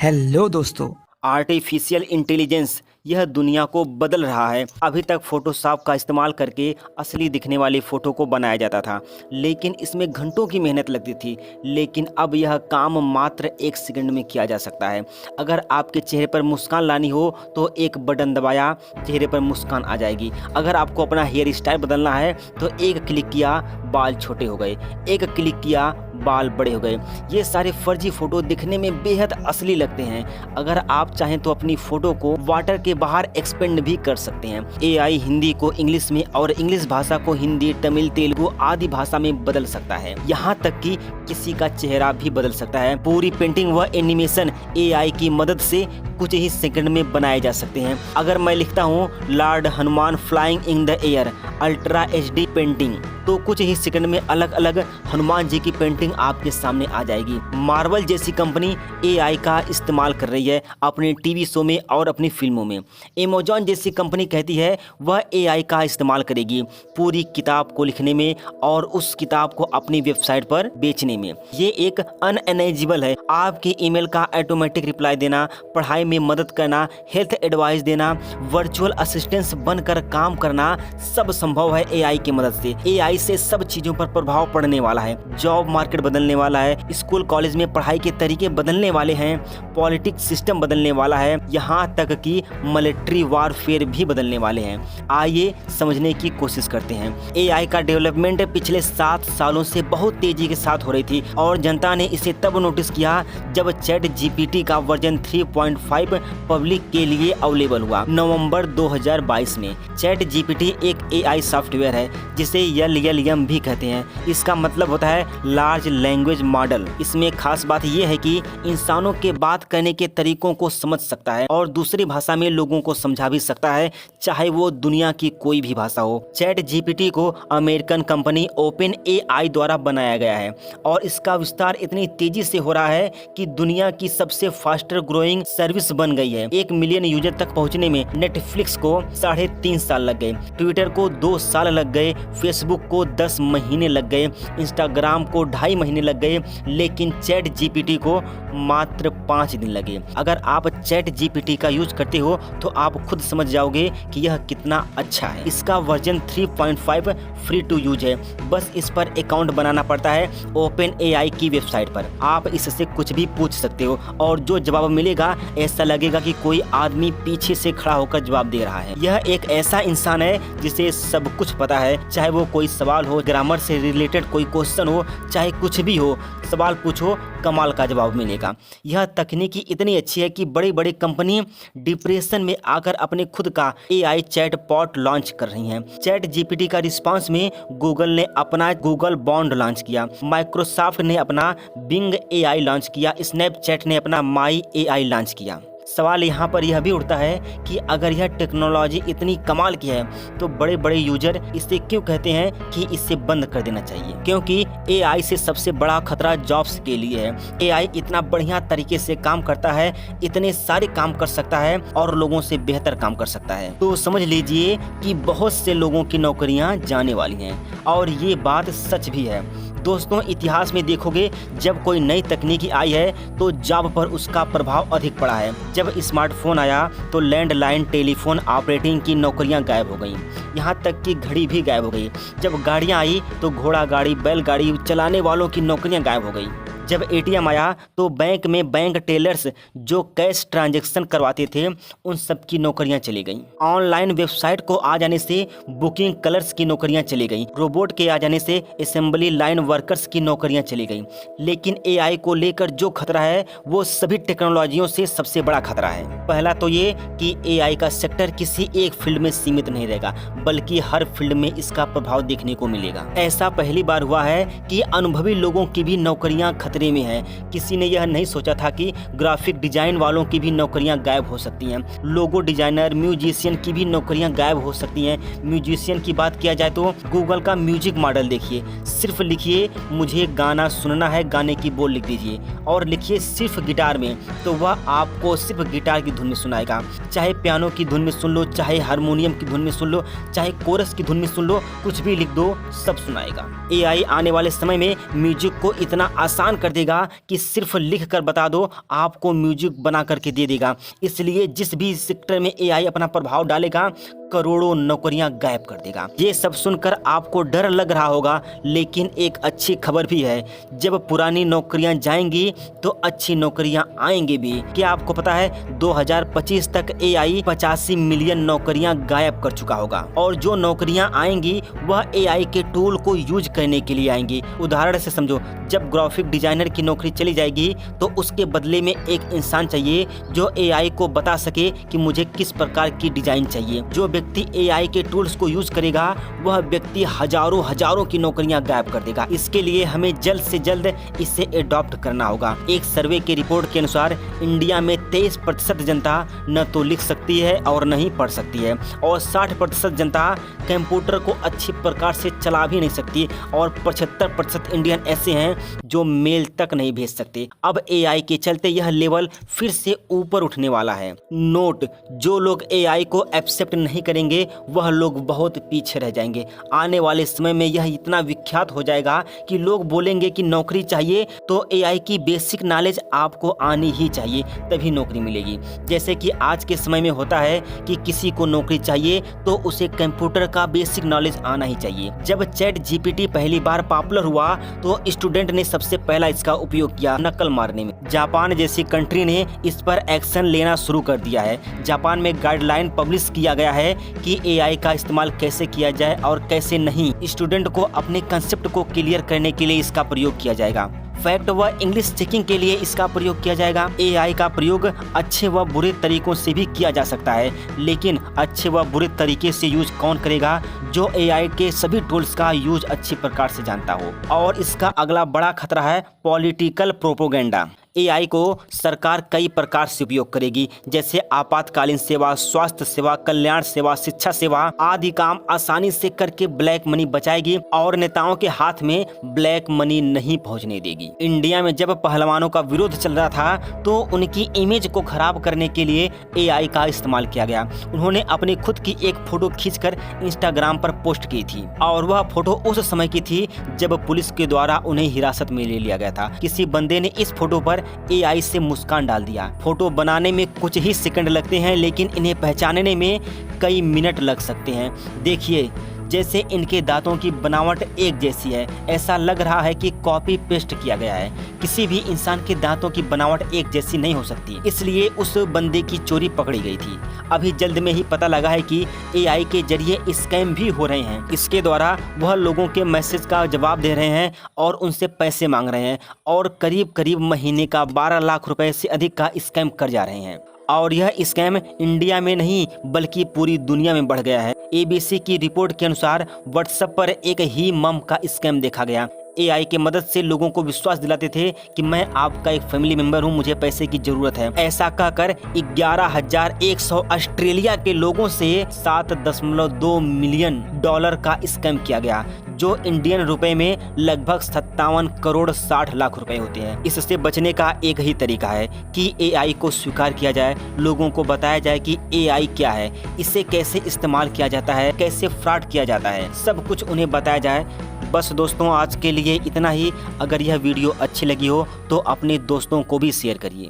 Hello दोस्तों। Artificial intelligence यह दुनिया को बदल रहा है। अभी तक फोटोशॉप का इस्तेमाल करके असली दिखने वाली फ़ोटो को बनाया जाता था, लेकिन इसमें घंटों की मेहनत लगती थी। लेकिन अब यह काम मात्र 1 सेकंड में किया जा सकता है। अगर आपके चेहरे पर मुस्कान लानी हो तो एक बटन दबाया, चेहरे पर मुस्कान आ जाएगी। अगर आपको अपना हेयर स्टाइल बदलना है तो एक क्लिक किया, बाल छोटे हो गए, एक क्लिक किया, बाल बड़े हो गए। ये सारे फर्जी फ़ोटो दिखने में बेहद असली लगते हैं। अगर आप चाहें तो अपनी फ़ोटो को वाटर के बाहर एक्सपेंड भी कर सकते हैं। एआई हिंदी को इंग्लिश में और इंग्लिश भाषा को हिंदी, तमिल, तेलुगु आदि भाषा में बदल सकता है। यहाँ तक कि किसी का चेहरा भी बदल सकता है। पूरी पेंटिंग व एनिमेशन एआई की मदद से कुछ ही सेकंड में बनाए जा सकते हैं। अगर मैं लिखता हूँ Lord Hanuman flying in the air ultra HD painting, तो कुछ ही सेकंड में अलग अलग हनुमान जी की पेंटिंग आपके सामने आ जाएगी। मार्वल जैसी कंपनी एआई का इस्तेमाल कर रही है अपने टीवी शो में और अपनी फिल्मों में। अमेज़न जैसी कंपनी कहती है वह एआई का इस्तेमाल करेगी पूरी किताब को लिखने में और उस किताब को अपनी वेबसाइट पर बेचने में। ये एक अनएनेजेबल है। आपके ईमेल का ऑटोमेटिक रिप्लाई देना, पढ़ाई में मदद करना, हेल्थ एडवाइस देना, वर्चुअल असिस्टेंट बनकर काम करना, सब संभव है एआई की मदद से। एआई से सब चीजों पर प्रभाव पड़ने वाला है। जॉब मार्केट बदलने वाला है, स्कूल कॉलेज में पढ़ाई के तरीके बदलने वाले हैं, पॉलिटिक्स सिस्टम बदलने वाला है, यहाँ तक कि मिलिट्री वारफेयर भी बदलने वाले हैं। आइए समझने की कोशिश करते हैं। एआई का डेवलपमेंट पिछले 7 सालों से बहुत तेजी के साथ हो रही थी और जनता ने इसे तब नोटिस किया जब चैट जीपीटी का वर्जन 3.5 पब्लिक के लिए अवेलेबल हुआ नवंबर 2022 में। चैट जीपीटी एक एआई सॉफ्टवेयर है जिसे एलएलएम भी कहते हैं। इसका मतलब होता है लार्ज लैंग्वेज मॉडल। इसमें खास बात यह है कि इंसानों के बात करने के तरीकों को समझ सकता है और दूसरी भाषा में लोगों को समझा भी सकता है, चाहे वो दुनिया की कोई भी भाषा हो। चैट जीपीटी को अमेरिकन कंपनी ओपन एआई द्वारा बनाया गया है और इसका विस्तार इतनी तेजी से हो रहा है कि दुनिया की सबसे फास्टर ग्रोइंग सर्विस बन गई है। 1 मिलियन यूजर तक पहुंचने में नेटफ्लिक्स को 3.5 साल लग गए, ट्विटर को 2 साल लग गए, फेसबुक को 10 महीने लग गए, इंस्टाग्राम को 2.5 महीने लग गए, लेकिन चैट जीपीटी को मात्र 5 दिन लगे। अगर आप चैट जीपीटी का यूज करते हो तो आप खुद समझ जाओगे कि यह कितना अच्छा है। इसका वर्जन 3.5 फ्री टू यूज है। बस इस पर अकाउंट बनाना पड़ता है ओपन एआई की वेबसाइट पर। आप इससे कुछ भी पूछ सकते हो और जो जवाब मिलेगा ऐसा लगेगा कि कोई आदमी पीछे से खड़ा होकर जवाब दे रहा है। यह एक ऐसा इंसान है जिसे सब कुछ पता है, चाहे वो कोई सवाल हो, ग्रामर से रिलेटेड कोई क्वेश्चन हो, चाहे कुछ भी हो, सवाल पूछो कमाल का जवाब मिलेगा। यह तकनीकी इतनी अच्छी है कि बड़ी बड़ी कंपनी डिप्रेशन में आकर अपने खुद का एआई चैटबॉट लॉन्च कर रही हैं। चैट जीपीटी का रिस्पांस में गूगल ने अपना गूगल बॉन्ड लॉन्च किया, माइक्रोसॉफ्ट ने अपना बिंग एआई लॉन्च किया, स्नैपचैट ने अपना माई एआई लॉन्च किया। सवाल यहाँ पर यह भी उठता है कि अगर यह टेक्नोलॉजी इतनी कमाल की है तो बड़े बड़े यूजर इसे क्यों कहते हैं कि इसे बंद कर देना चाहिए? क्योंकि एआई से सबसे बड़ा खतरा जॉब्स के लिए है। एआई इतना बढ़िया तरीके से काम करता है, इतने सारे काम कर सकता है और लोगों से बेहतर काम कर सकता है। तो समझ लीजिए कि बहुत से लोगों की नौकरियां जाने वाली हैं और ये बात सच भी है। दोस्तों, इतिहास में देखोगे जब कोई नई तकनीकी आई है तो जॉब पर उसका प्रभाव अधिक पड़ा है। जब स्मार्टफोन आया तो लैंडलाइन टेलीफोन ऑपरेटिंग की नौकरियां गायब हो गईं, यहाँ तक कि घड़ी भी गायब हो गई। जब गाड़ियां आई तो घोड़ा गाड़ी, बैलगाड़ी चलाने वालों की नौकरियां गायब हो गई। जब एटीएम आया तो बैंक में बैंक टेलर्स जो कैश ट्रांजैक्शन करवाते थे उन सब की नौकरियां चली गईं। ऑनलाइन वेबसाइट को आ जाने से बुकिंग क्लर्क्स की नौकरियां चली गईं। रोबोट के आ जाने से असेंबली लाइन वर्कर्स की नौकरियां चली गईं। लेकिन एआई को लेकर जो खतरा है वो सभी टेक्नोलॉजियों से सबसे बड़ा खतरा है। पहला तो ये कि एआई का सेक्टर किसी एक फील्ड में सीमित नहीं रहेगा, बल्कि हर फील्ड में इसका प्रभाव देखने को मिलेगा। ऐसा पहली बार हुआ है कि अनुभवी लोगों की भी नौकरियां खतरे में है। किसी ने यह नहीं सोचा था कि ग्राफिक डिजाइन वालों की भी नौकरियां गायब हो सकती हैं। लोगो डिजाइनर, म्यूजिशियन की भी नौकरियां गायब हो सकती हैं। म्यूजिशियन की बात किया जाए तो गूगल का म्यूजिक मॉडल देखिए, सिर्फ लिखिए मुझे गाना सुनना है, गाने की बोल लिख दीजिए और लिखिए सिर्फ गिटार में, तो वह आपको सिर्फ गिटार की धुन में सुनाएगा। चाहे पियानो की धुन में सुन लो, चाहे हारमोनियम की धुन में सुन लो, चाहे कोरस की धुन में सुन लो, कुछ भी लिख दो सब सुनाएगा। एआई आने वाले समय में म्यूजिक को इतना आसान कर देगा कि सिर्फ लिख कर बता दो, आपको म्यूजिक बना करके दे देगा। इसलिए जिस भी सेक्टर में एआई अपना प्रभाव डालेगा, करोड़ों नौकरियां गायब कर देगा। ये सब सुनकर आपको डर लग रहा होगा, लेकिन एक अच्छी खबर भी है। जब पुरानी नौकरियां जाएंगी तो अच्छी नौकरियां आएंगी भी। क्या आपको पता है 2025 तक एआई 85 मिलियन नौकरियां गायब कर चुका होगा, और जो नौकरियां आएंगी वह एआई के टूल को यूज करने के लिए आएंगी। उदाहरण से समझो, जब ग्राफिक डिजाइनर की नौकरी चली जाएगी तो उसके बदले में एक इंसान चाहिए जो एआई को बता सके कि मुझे किस प्रकार की डिजाइन चाहिए। जो व्यक्ति एआई के टूल्स को यूज करेगा वह व्यक्ति हजारों की नौकरियां गायब कर देगा। इसके लिए हमें जल्द से जल्द इसे एडॉप्ट करना होगा। एक सर्वे की रिपोर्ट के अनुसार इंडिया में 23% जनता न तो लिख सकती है और न ही पढ़ सकती है, और 60% जनता कंप्यूटर को अच्छी प्रकार से चला भी नहीं सकती, और 75% इंडियन ऐसे हैं जो मेल तक नहीं भेज सकते। अब एआई के चलते यह लेवल फिर से ऊपर उठने वाला है। नोट, जो लोग एआई को एक्सेप्ट नहीं करेंगे वह लोग बहुत पीछे रह जाएंगे। आने वाले समय में यह इतना विख्यात हो जाएगा कि लोग बोलेंगे कि नौकरी चाहिए तो एआई की बेसिक नॉलेज आपको आनी ही चाहिए, तभी नौकरी मिलेगी। जैसे कि आज के समय में होता है कि किसी को नौकरी चाहिए तो उसे कंप्यूटर का बेसिक नॉलेज आना ही चाहिए। जब चैट जीपीटी पहली बार पॉपुलर हुआ तो स्टूडेंट ने सबसे पहला इसका उपयोग किया नकल मारने में। जापान जैसी कंट्री ने इस पर एक्शन लेना शुरू कर दिया है। जापान में गाइडलाइन पब्लिश किया गया है कि एआई का इस्तेमाल कैसे किया जाए और कैसे नहीं। स्टूडेंट को अपने कंसेप्ट को क्लियर करने के लिए इसका प्रयोग किया जाएगा। फैक्ट व इंग्लिश चेकिंग के लिए इसका प्रयोग किया जाएगा। एआई का प्रयोग अच्छे व बुरे तरीकों से भी किया जा सकता है, लेकिन अच्छे व बुरे तरीके से यूज कौन करेगा? जो एआई के सभी टूल्स का यूज अच्छी प्रकार से जानता हो। और इसका अगला बड़ा खतरा है पॉलिटिकल प्रोपोगेंडा। एआई को सरकार कई प्रकार से उपयोग करेगी, जैसे आपातकालीन सेवा, स्वास्थ्य सेवा, कल्याण सेवा, शिक्षा सेवा आदि काम आसानी से करके ब्लैक मनी बचाएगी और नेताओं के हाथ में ब्लैक मनी नहीं पहुंचने देगी। इंडिया में जब पहलवानों का विरोध चल रहा था तो उनकी इमेज को खराब करने के लिए एआई का इस्तेमाल किया गया। उन्होंने अपनी खुद की एक फोटो खींचकर इंस्टाग्राम पर पोस्ट की थी, और वह फोटो उस समय की थी जब पुलिस के द्वारा उन्हें हिरासत में ले लिया गया था। किसी बंदे ने इस फोटो पर एआई से मुस्कान डाल दिया। फोटो बनाने में कुछ ही सेकंड लगते हैं, लेकिन इन्हें पहचानने में कई मिनट लग सकते हैं। देखिए, जैसे इनके दांतों की बनावट एक जैसी है, ऐसा लग रहा है कि कॉपी पेस्ट किया गया है। किसी भी इंसान के दांतों की बनावट एक जैसी नहीं हो सकती, इसलिए उस बंदे की चोरी पकड़ी गई थी। अभी जल्द में ही पता लगा है कि एआई के जरिए स्कैम भी हो रहे हैं। इसके द्वारा वह लोगों के मैसेज का जवाब दे रहे हैं और उनसे पैसे मांग रहे हैं, और करीब महीने का 12 लाख रुपए से अधिक का स्कैम कर जा रहे हैं। और यह स्कैम इंडिया में नहीं बल्कि पूरी दुनिया में बढ़ गया है। एबीसी की रिपोर्ट के अनुसार व्हाट्सएप पर एक ही मम का स्कैम देखा गया। एआई के मदद से लोगों को विश्वास दिलाते थे कि मैं आपका एक फैमिली मेंबर हूं, मुझे पैसे की जरूरत है। ऐसा कहकर 11,100 ऑस्ट्रेलिया के लोगों से $7.2 मिलियन का स्कैम किया गया, जो इंडियन रुपए में लगभग 57 करोड़ 60 लाख रुपए होते हैं। इससे बचने का एक ही तरीका है कि एआई को स्वीकार किया जाए, लोगों को बताया जाए कि एआई क्या है, इसे कैसे इस्तेमाल किया जाता है, कैसे फ्रॉड किया जाता है, सब कुछ उन्हें बताया जाए। बस दोस्तों, आज के लिए इतना ही। अगर यह वीडियो अच्छी लगी हो तो अपने दोस्तों को भी शेयर करिए।